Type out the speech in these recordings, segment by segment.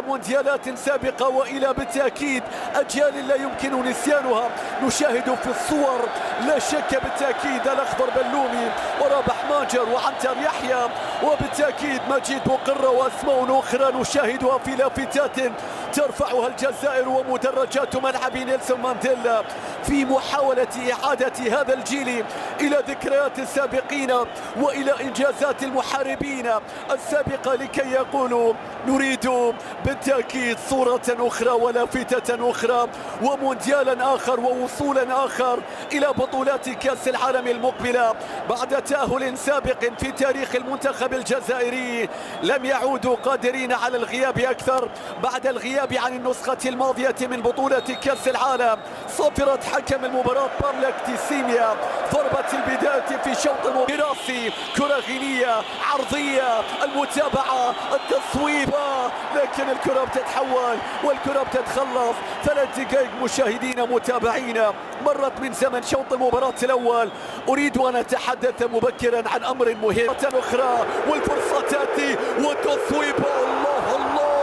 مونديالات سابقة وإلى بالتأكيد أجيال لا يمكن نسيانها. نشاهد في الصور لا شك بالتأكيد الأخضر بلومي ورابح ماجر وعنتر يحيى وبالتأكيد مجيد بقرة وأسماء أخرى نشاهدها في لافتات ترفعها الجزائر ومدرجات ملعب نيلسون مانديلا في محاولة إعادة هذا الجيل إلى ذكريات السابقين وإلى إنجازات المحاربين السابقة لكي يقولوا نريد بالتأكيد صورة أخرى ولافتة أخرى ومونديالا آخر ووصولا آخر إلى بطولات كأس العالم المقبلة بعد تأهل سابق في تاريخ المنتخب الجزائري. لم يعودوا قادرين على الغياب أكثر بعد الغياب عن النسخة الماضية من بطولة كأس العالم. صافرة حكم المباراة باملاك تيسيميا ضربة البداية في شوط المباراسي كرة غينية عرضية المتابعة التصويب لكن الكرة بتتحول والكرة بتتخلص. 3 دقائق مشاهدين متابعين مرت من زمن شوط المباراة الأول. أريد أن أتحدث مبكرا عن أمر مهم أخرى والفرصة تأتي والتصويب الله الله.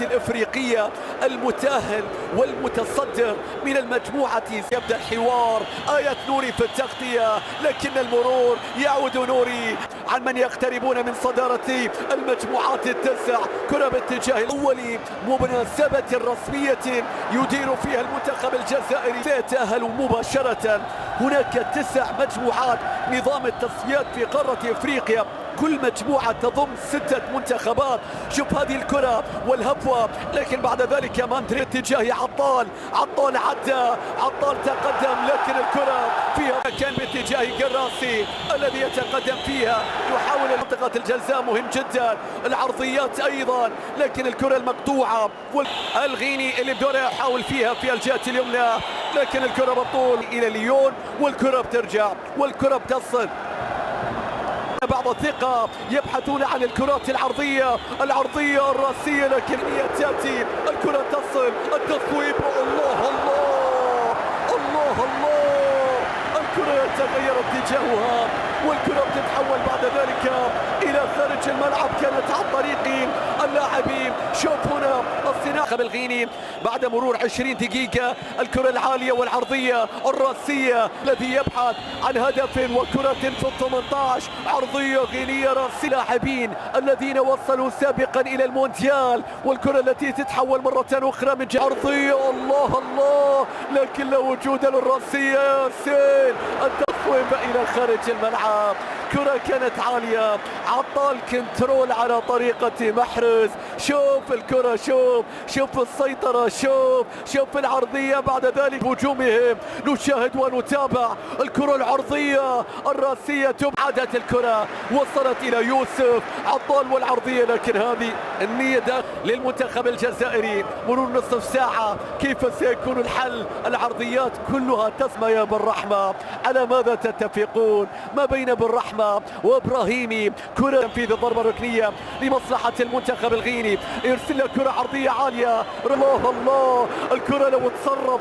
الإفريقية المتأهل والمتصدر من المجموعة يبدأ الحوار. آية نوري في التغطية لكن المرور يعود نوري عن من يقتربون من صدارة المجموعات التسع. كرة باتجاه الأولي بمناسبة رسمية يدير فيها المنتخب الجزائري سيتأهل مباشرة. هناك 9 مجموعات نظام التصفيات في قارة إفريقيا كل مجموعة تضم 6 منتخبات. شوف هذه الكرة والهفوة لكن بعد ذلك ماندري اتجاه عطال عدى عطال تقدم لكن الكرة فيها كان باتجاه قراسي الذي يتقدم فيها يحاول منطقة الجزاء مهم جدا. العرضيات أيضا لكن الكرة المقطوعة والغيني اللي بدوره يحاول فيها في الجهة اليمنى لكن الكرة بطول إلى ليون والكرة بترجع والكرة بتصل. بعض الثقة يبحثون عن الكرات العرضية الرأسية لكن هي تأتي الكرة تصل التصويب الله الله الله الله. الكرة يتغير اتجاهها والكرة بتتحول بعد ذلك إلى خارج الملعب. كانت عن طريق اللاعبين. شوف هنا الصناعة بالغيني بعد مرور 20 دقيقة الكرة العالية والعرضية الرأسية الذي يبحث عن هدف وكرة في 18 عرضية غينية رأسية. لاعبين الذين وصلوا سابقا إلى المونديال والكرة التي تتحول مرة أخرى من عرضية الله الله لكن لا وجود للرأسية. ياسين التصويب إلى خارج الملعب. كرة كانت عالية عطال كنترول على طريقة محرز. شوف الكرة شوف السيطرة شوف العرضية بعد ذلك هجومهم. نشاهد ونتابع الكرة العرضية الرأسية تبعدت الكرة وصلت إلى يوسف عطال والعرضية لكن هذه النية للمنتخب الجزائري. مرور نصف ساعة كيف سيكون الحل؟ العرضيات كلها تسمى يا بالرحمة. على ماذا تتفقون ما بين بالرحمة وابراهيمي؟ كرة تنفيذ الضربة الركنية لمصلحة المنتخب الغيني. يرسل له كرة عرضية عالية الله الله. الكرة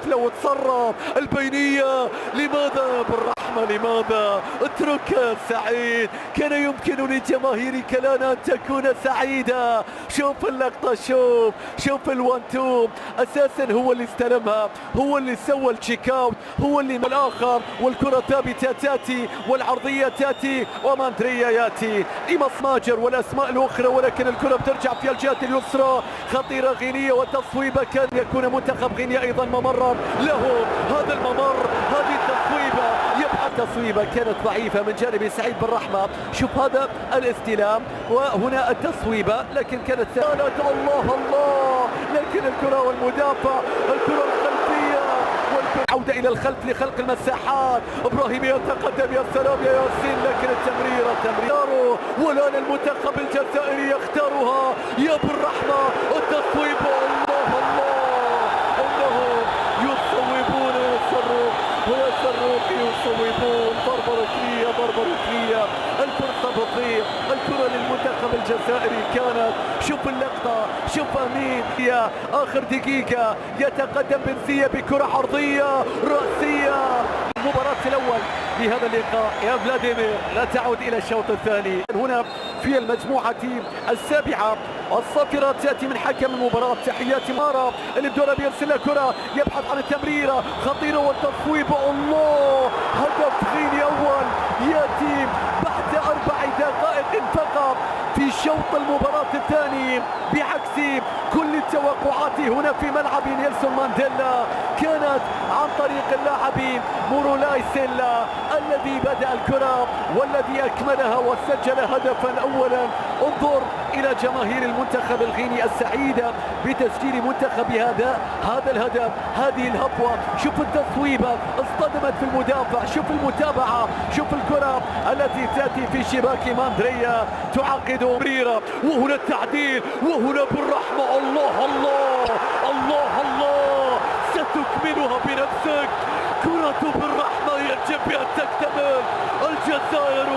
لو تصرف البينية لماذا بالرحمة لماذا؟ اترك سعيد. كان يمكن لجماهيرك الآن أن تكون سعيدة. شوف اللقطة شوف الوان تو أساسا هو اللي استلمها هو اللي سوى التشيك اوت هو اللي من الآخر والكرة ثابتة تأتي والعرضية تأتي وماندريا يأتي إماس ماجر والأسماء الأخرى ولكن الكرة بترجع في الجهة اليسرى. خطيرة غينية وتصويبة كان يكون منتخب غينيا أيضا ممرا له هذا الممر هذه التصويبة يبقى تصويبة كانت ضعيفة من جانب سعيد بالرحمة. شوف هذا الاستلام وهنا التصويبة لكن كانت الله الله لكن الكرة والمدافع الكرة الخلفية عودة إلى الخلف لخلق المساحات. إبراهيم يتقدم يا سلام يا ياسين لكن التمريرة والآن المنتخب الجزائري يختارها يا بالرحمة التصويب الله الله أنهم يصوبون يصوبون ضربة ركنية الفرصة بتضيع الكرة للمنتخب الجزائري كانت. شوف اللقطة شوف أمين يا آخر دقيقة يتقدم بنزية بكرة عرضية رأسية. المباراة الأول لهذا اللقاء يا فلاديمير لا تعود إلى الشوط الثاني. هنا في المجموعة السابعة الصافرة تأتي من حكم المباراة. تحيات مارا اللي بدورة بيرسل له كرة، يبحث عن التمريرة خطيرة والتصويب. الله، هدف غيني أول يأتي بعد 4 دقائق فقط في شوط المباراة الثاني، بعكس كل التوقعات هنا في ملعب نيلسون مانديلا. كانت عن طريق اللاعب مورولاي سيلا الذي بدأ الكرة والذي أكملها وسجل هدفا أولا. انظر إلى جماهير المنتخب الغيني السعيدة بتسجيل منتخب هذا الهدف، هذه الهفوة. شوف التصويبة، اصطدمت في المدافع، شوف المتابعة، شوف الكرة التي تأتي في شباك ماندريا تعقد بريرة. وهنا التعديل، وهنا بالرحمة. الله الله الله الله، ستكملها بنفسك. كرة بالرحمة يجب أن تكتمل. الجزائر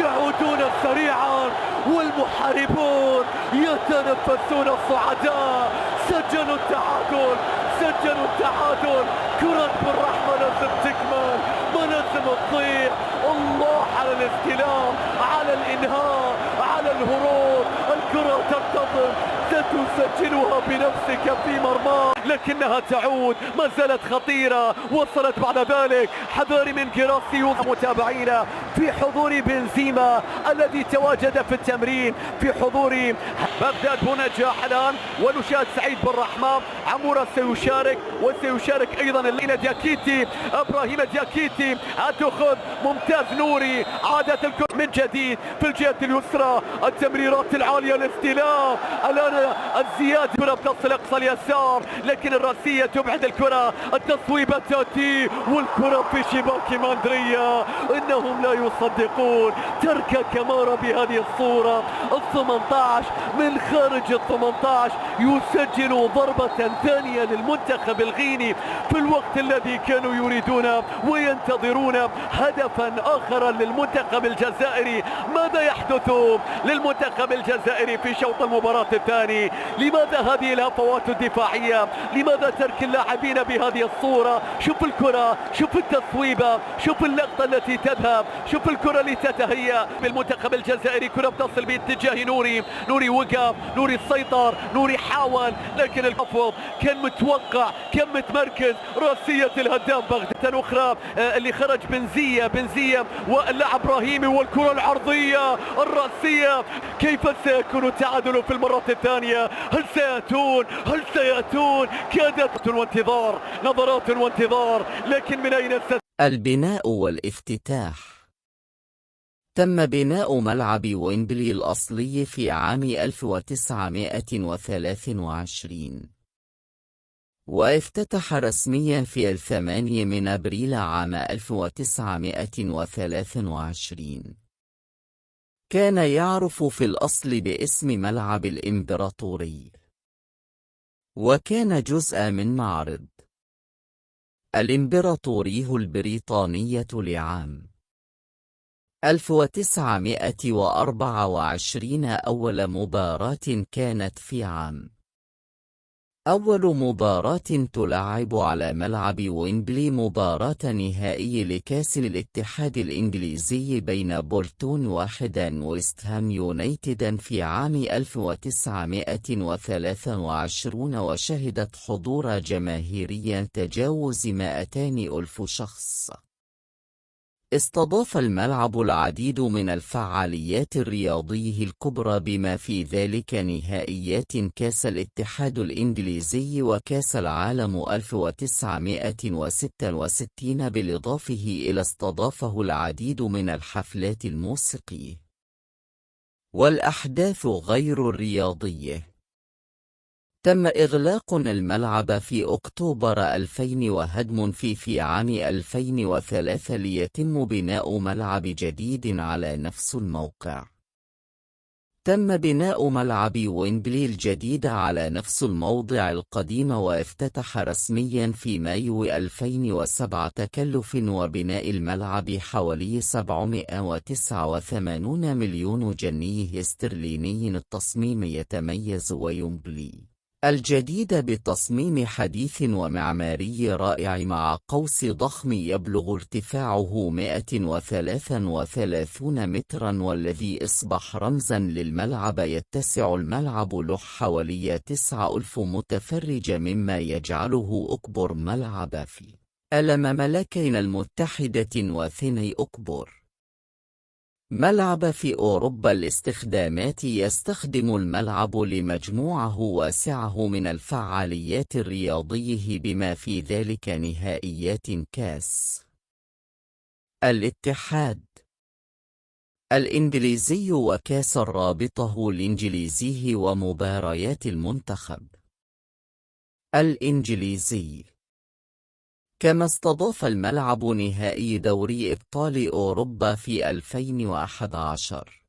يعودون سريعا والمحاربون يتنفسون الصعداء. سجلوا التعادل، سجلوا التعادل. كرة بالرحمة لازم تكمل، ما لازم تضيع. الله على الاستلام، على الإنهاء، على الهروب. الكرة تنتظم، ستسجلها بنفسك في مرمى، لكنها تعود، ما زالت خطيرة. وصلت بعد ذلك. حذاري من جراسيوس متابعينا في حضور بنزيما الذي تواجد في التمرين، في حضور بغداد بونجاح الآن. ونشاهد سعيد بالرحمة. عمورة سيشارك، وسيشارك أيضا الليلة دياكيتي، إبراهيم دياكيتي. هتأخذ ممتاز نوري. عادت الكرة من جديد في الجهة اليسرى، التمريرات العالية، الاستلام. الآن الزيادة، الكرة بتصل أقصى اليسار لكن الرأسية تبعد الكرة. التصويبة تأتي والكرة في شباك ماندريا. إنهم لا يصدقون ترك كمارا بهذه الصورة. 18 من خارج 18 يسجل ضربة ثانية للمنتخب الغيني في الوقت الذي كانوا يريدون وينتظرون هدفا آخر للمنتخب الجزائري. ماذا يحدث للمنتخب الجزائري في شوط المباراة الثاني؟ لماذا هذه الهفوات الدفاعية؟ لماذا ترك اللاعبين بهذه الصورة؟ شوف الكرة، شوف التصويبة، شوف اللقطة التي تذهب، شوف الكرة اللي تتهيأ بالمنتخب الجزائري. كرة بتصل باتجاه نوري وقف، نوري سيطر، نوري حاول، لكن الحفظ كان متوقع، كان متمركز. راسية الهداف بغداد أخرى اللي خرج بنزية واللاعب إبراهيمي، والكرة العرضية الرأسية. كيف سيكون التعادل في المرة الثانية؟ هل سيأتون؟ كادت وانتظار، نظرات وانتظار، لكن من أين البناء والافتتاح. تم بناء ملعب ويمبلي الأصلي في عام 1923 وافتتح رسميا في 8 أبريل عام 1923. كان يعرف في الأصل باسم ملعب الإمبراطوري، وكان جزءا من معرض الإمبراطورية البريطانية لعام 1924. أول مباراة كانت في عام أول مباراة تلعب على ملعب ويمبلي مباراة نهائي لكأس الاتحاد الإنجليزي بين بولتون وويست هام يونايتد في عام 1923، وشهدت حضور جماهيري تجاوز 200,000 شخص. استضاف الملعب العديد من الفعاليات الرياضية الكبرى بما في ذلك نهائيات كأس الاتحاد الإنجليزي وكأس العالم 1966، بالإضافة إلى استضافه العديد من الحفلات الموسيقية والأحداث غير الرياضية. تم إغلاق الملعب في أكتوبر 2000 وهدم في عام 2003 ليتم بناء ملعب جديد على نفس الموقع. تم بناء ملعب ويمبلي الجديد على نفس الموضع القديم وافتتح رسميا في مايو 2007. تكلف وبناء الملعب حوالي 789 مليون جنيه استرليني. التصميم يتميز ويمبلي الجديدة بتصميم حديث ومعماري رائع مع قوس ضخم يبلغ ارتفاعه 133 مترا، والذي أصبح رمزا للملعب. يتسع الملعب له حوالي 9000 متفرج، مما يجعله أكبر ملعب في المملكة المتحدة وثني أكبر ملعب في أوروبا. الاستخدامات: يستخدم الملعب لمجموعه واسعه من الفعاليات الرياضية بما في ذلك نهائيات كأس الاتحاد الإنجليزي وكأس الرابطة الإنجليزي ومباريات المنتخب الإنجليزي. كما استضاف الملعب نهائي دوري أبطال أوروبا في 2011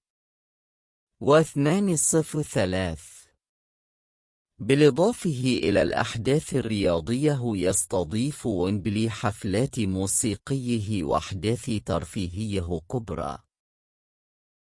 و2003. بالإضافة إلى الأحداث الرياضية، يستضيف ويمبلي حفلات موسيقيه وأحداث ترفيهية كبرى.